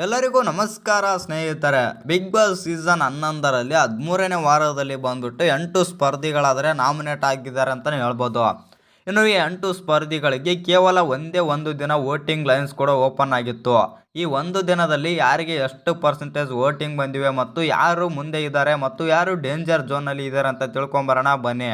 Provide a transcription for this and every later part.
ಎಲ್ಲರಿಗೂ ನಮಸ್ಕಾರ ಸ್ನೇಹಿತರೆ. ಬಿಗ್ ಬಾಸ್ ಸೀಸನ್ 11ರಲ್ಲಿ 13ನೇ ವಾರದಲ್ಲಿ ಬಂದ್ಬಿಟ್ಟು 8 ಸ್ಪರ್ಧಿಗಳಾದರೆ ನಾಮಿನೇಟ್ ಆಗಿದ್ದಾರೆ ಅಂತಲೇ ಹೇಳ್ಬೋದು. ಇನ್ನು ಈ 8 ಸ್ಪರ್ಧಿಗಳಿಗೆ ಕೇವಲ ಒಂದೇ ಒಂದು ದಿನ ವೋಟಿಂಗ್ ಲೈನ್ಸ್ ಕೂಡ ಓಪನ್ ಆಗಿತ್ತು. ಈ ಒಂದು ದಿನದಲ್ಲಿ ಯಾರಿಗೆ ಎಷ್ಟು ಪರ್ಸೆಂಟೇಜ್ ವೋಟಿಂಗ್ ಬಂದಿವೆ ಮತ್ತು ಯಾರು ಮುಂದೆ ಇದ್ದಾರೆ ಮತ್ತು ಯಾರು ಡೇಂಜರ್ ಝೋನಲ್ಲಿ ಇದ್ದಾರೆ ಅಂತ ತಿಳ್ಕೊಂಬರೋಣ ಬನ್ನಿ.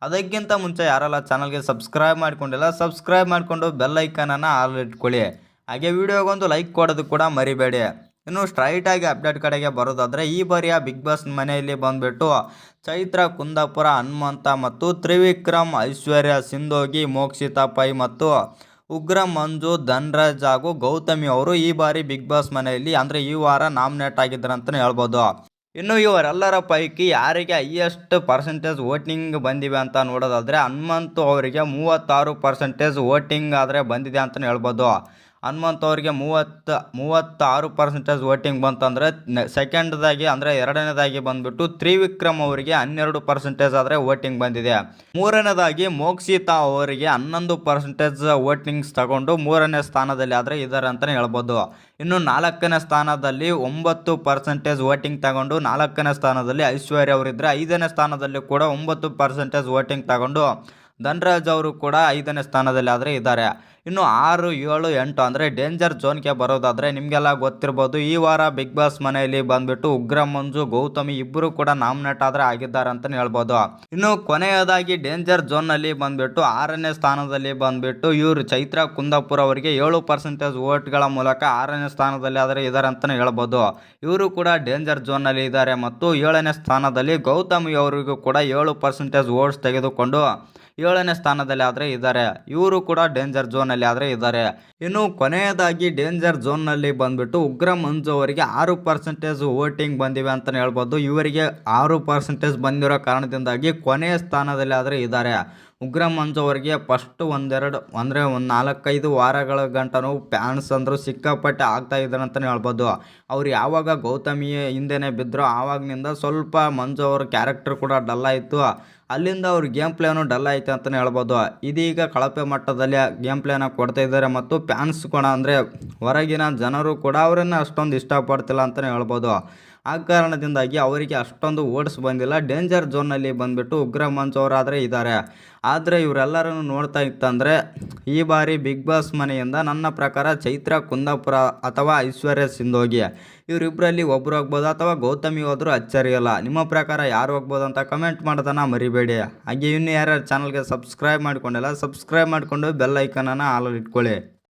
ಅದಕ್ಕಿಂತ ಮುಂಚೆ ಯಾರೆಲ್ಲ ಚಾನಲ್ಗೆ ಸಬ್ಸ್ಕ್ರೈಬ್ ಮಾಡ್ಕೊಂಡಿಲ್ಲ ಸಬ್ಸ್ಕ್ರೈಬ್ ಮಾಡಿಕೊಂಡು ಬೆಲ್ ಐಕನನ್ನು ಆಲ್ ಇಟ್ಕೊಳ್ಳಿ. ಹಾಗೆ ವಿಡಿಯೋಗೊಂದು ಲೈಕ್ ಕೊಡೋದು ಕೂಡ ಮರಿಬೇಡಿ. ಇನ್ನು ಸ್ಟ್ರೈಟಾಗಿ ಅಪ್ಡೇಟ್ ಕಡೆಗೆ ಬರೋದಾದರೆ ಈ ಬಾರಿಯ ಬಿಗ್ ಬಾಸ್ ಮನೆಯಲ್ಲಿ ಬಂದುಬಿಟ್ಟು ಚೈತ್ರ ಕುಂದಾಪುರ, ಹನುಮಂತ ಮತ್ತು ತ್ರಿವಿಕ್ರಮ್, ಐಶ್ವರ್ಯ, ಸಿಂಧೋಗಿ, ಮೋಕ್ಷಿತಾ ಪೈ ಮತ್ತು ಉಗ್ರ ಮಂಜು, ಧನ್ರಾಜ್ ಹಾಗೂ ಗೌತಮಿ ಅವರು ಈ ಬಾರಿ ಬಿಗ್ ಬಾಸ್ ಮನೆಯಲ್ಲಿ ಅಂದರೆ ಈ ವಾರ ನಾಮಿನೇಟ್ ಆಗಿದ್ದಾರೆ ಅಂತಲೇ ಹೇಳ್ಬೋದು. ಇನ್ನು ಇವರೆಲ್ಲರ ಪೈಕಿ ಯಾರಿಗೆ ಹೈಯೆಸ್ಟ್ ಪರ್ಸೆಂಟೇಜ್ ವೋಟಿಂಗ್ ಬಂದಿವೆ ಅಂತ ನೋಡೋದಾದರೆ ಹನುಮಂತು ಅವರಿಗೆ 36% ವೋಟಿಂಗ್ ಆದರೆ ಬಂದಿದೆ ಅಂತಲೇ ಹೇಳ್ಬೋದು. ಹನುಮಂತ್ ಅವರಿಗೆ 36% ವೋಟಿಂಗ್ ಬಂತಂದರೆ ಸೆಕೆಂಡ್ದಾಗಿ ಅಂದರೆ ಎರಡನೇದಾಗಿ ಬಂದುಬಿಟ್ಟು ತ್ರಿವಿಕ್ರಮ್ ಅವರಿಗೆ 12% ಆದರೆ ವೋಟಿಂಗ್ ಬಂದಿದೆ. ಮೂರನೇದಾಗಿ ಮೋಕ್ಷಿತಾ ಅವರಿಗೆ 11% ವೋಟಿಂಗ್ಸ್ ತಗೊಂಡು ಮೂರನೇ ಸ್ಥಾನದಲ್ಲಿ ಆದರೆ ಇದ್ದಾರೆ ಅಂತಲೇ ಹೇಳ್ಬೋದು. ಇನ್ನು ನಾಲ್ಕನೇ ಸ್ಥಾನದಲ್ಲಿ 9% ವೋಟಿಂಗ್ ತಗೊಂಡು ನಾಲ್ಕನೇ ಸ್ಥಾನದಲ್ಲಿ ಐಶ್ವರ್ಯ ಅವರಿದ್ದರೆ, ಐದನೇ ಸ್ಥಾನದಲ್ಲಿ ಕೂಡ 9% ವೋಟಿಂಗ್ ತಗೊಂಡು ಧನ್ರಾಜ್ ಅವರು ಕೂಡ 5ನೇ ಸ್ಥಾನದಲ್ಲಿ ಆದರೆ ಇದ್ದಾರೆ. ಇನ್ನು 6, 7, 8 ಅಂದರೆ ಡೇಂಜರ್ ಝೋನ್ಗೆ ಬರೋದಾದರೆ ನಿಮಗೆಲ್ಲ ಗೊತ್ತಿರ್ಬೋದು, ಈ ವಾರ ಬಿಗ್ ಬಾಸ್ ಮನೆಯಲ್ಲಿ ಬಂದುಬಿಟ್ಟು ಉಗ್ರ ಮಂಜು, ಗೌತಮಿ ಇಬ್ಬರು ಕೂಡ ನಾಮಿನೇಟ್ ಆದರೆ ಆಗಿದ್ದಾರೆ ಅಂತಲೇ ಹೇಳ್ಬೋದು. ಇನ್ನು ಕೊನೆಯದಾಗಿ ಡೇಂಜರ್ ಝೋನ್ನಲ್ಲಿ ಬಂದುಬಿಟ್ಟು 6ನೇ ಸ್ಥಾನದಲ್ಲಿ ಬಂದುಬಿಟ್ಟು ಇವರು ಚೈತ್ರ ಕುಂದಾಪುರ ಅವರಿಗೆ 7% ವೋಟ್ಗಳ ಮೂಲಕ 6ನೇ ಸ್ಥಾನದಲ್ಲಿ ಆದರೆ ಇದ್ದಾರೆ ಅಂತಲೇ ಹೇಳ್ಬೋದು. ಇವರು ಕೂಡ ಡೇಂಜರ್ ಝೋನ್ನಲ್ಲಿ ಇದ್ದಾರೆ ಮತ್ತು 7ನೇ ಸ್ಥಾನದಲ್ಲಿ ಗೌತಮಿ ಅವರಿಗೂ ಕೂಡ 7% ವೋಟ್ಸ್ ತೆಗೆದುಕೊಂಡು 7ನೇ ಸ್ಥಾನದಲ್ಲಿ ಆದರೆ ಇದ್ದಾರೆ. ಇವರು ಕೂಡ ಡೇಂಜರ್ ಝೋನಲ್ಲಿ ಆದರೆ ಇದ್ದಾರೆ. ಇನ್ನು ಕೊನೆಯದಾಗಿ ಡೇಂಜರ್ ಝೋನ್ನಲ್ಲಿ ಬಂದುಬಿಟ್ಟು ಉಗ್ರ ಮಂಜು ಅವರಿಗೆ 6% ವೋಟಿಂಗ್ ಬಂದಿವೆ ಅಂತಲೇ ಹೇಳ್ಬೋದು. ಇವರಿಗೆ 6% ಬಂದಿರೋ ಕಾರಣದಿಂದಾಗಿ ಕೊನೆಯ ಸ್ಥಾನದಲ್ಲಿ ಆದರೆ ಇದ್ದಾರೆ. ಉಗ್ರ ಮಂಜು ಅವರಿಗೆ ಫಸ್ಟ್ ಒಂದು 4-5 ವಾರಗಳ ಗಂಟನೂ ಫ್ಯಾನ್ಸ್ ಅಂದರು ಸಿಕ್ಕಾಪಟ್ಟೆ ಆಗ್ತಾ ಇದ್ದಾರೆ ಅಂತಲೇ ಹೇಳ್ಬೋದು. ಅವ್ರು ಯಾವಾಗ ಗೌತಮಿ ಹಿಂದೆನೇ ಬಿದ್ದರು ಆವಾಗಿನಿಂದ ಸ್ವಲ್ಪ ಮಂಜು ಅವ್ರ ಕ್ಯಾರೆಕ್ಟರ್ ಕೂಡ ಡಲ್ ಆಯಿತು. ಅಲ್ಲಿಂದ ಅವ್ರ ಗೇಮ್ ಪ್ಲೇನು ಡಲ್ ಆಯಿತು ಅಂತಲೇ ಹೇಳ್ಬೋದು. ಇದೀಗ ಕಳಪೆ ಮಟ್ಟದಲ್ಲಿ ಗೇಮ್ ಪ್ಲೇನ ಕೊಡ್ತಾ ಇದ್ದಾರೆ ಮತ್ತು ಫ್ಯಾನ್ಸ್ ಕೂಡ ಅಂದರೆ ಹೊರಗಿನ ಜನರು ಕೂಡ ಅವರನ್ನು ಅಷ್ಟೊಂದು ಇಷ್ಟಪಡ್ತಿಲ್ಲ ಅಂತಲೇ ಹೇಳ್ಬೋದು. ಆ ಕಾರಣದಿಂದಾಗಿ ಅವರಿಗೆ ಅಷ್ಟೊಂದು ಓಟ್ಸ್ ಬಂದಿಲ್ಲ. ಡೇಂಜರ್ ಝೋನ್ನಲ್ಲಿ ಬಂದುಬಿಟ್ಟು ಉಗ್ರ ಮಂಜು ಅವರಾದರೆ ಇದ್ದಾರೆ. ಆದರೆ ಇವರೆಲ್ಲರನ್ನು ನೋಡ್ತಾ ಇತ್ತಂದರೆ ಈ ಬಾರಿ ಬಿಗ್ ಬಾಸ್ ಮನೆಯಿಂದ ನನ್ನ ಪ್ರಕಾರ ಚೈತ್ರ ಕುಂದಾಪುರ ಅಥವಾ ಐಶ್ವರ್ಯ ಸಿಂಧೋಗಿ ಇವರಿಬ್ಬರಲ್ಲಿ ಒಬ್ಬರು ಹೋಗ್ಬೋದು ಅಥವಾ ಗೌತಮಿ ಹೋದರೂ ಅಚ್ಚರಿಯಲ್ಲ. ನಿಮ್ಮ ಪ್ರಕಾರ ಯಾರು ಹೋಗ್ಬೋದು ಅಂತ ಕಮೆಂಟ್ ಮಾಡೋದನ್ನು ಮರಿಬೇಡಿ. ಹಾಗೆ ಇನ್ನೂ ಯಾರ್ಯಾರು ಚಾನಲ್ಗೆ ಸಬ್ಸ್ಕ್ರೈಬ್ ಮಾಡ್ಕೊಂಡಿಲ್ಲ ಸಬ್ಸ್ಕ್ರೈಬ್ ಮಾಡಿಕೊಂಡು ಬೆಲ್ ಐಕನನ್ನು ಆಲ್ ಇಟ್ಕೊಳ್ಳಿ.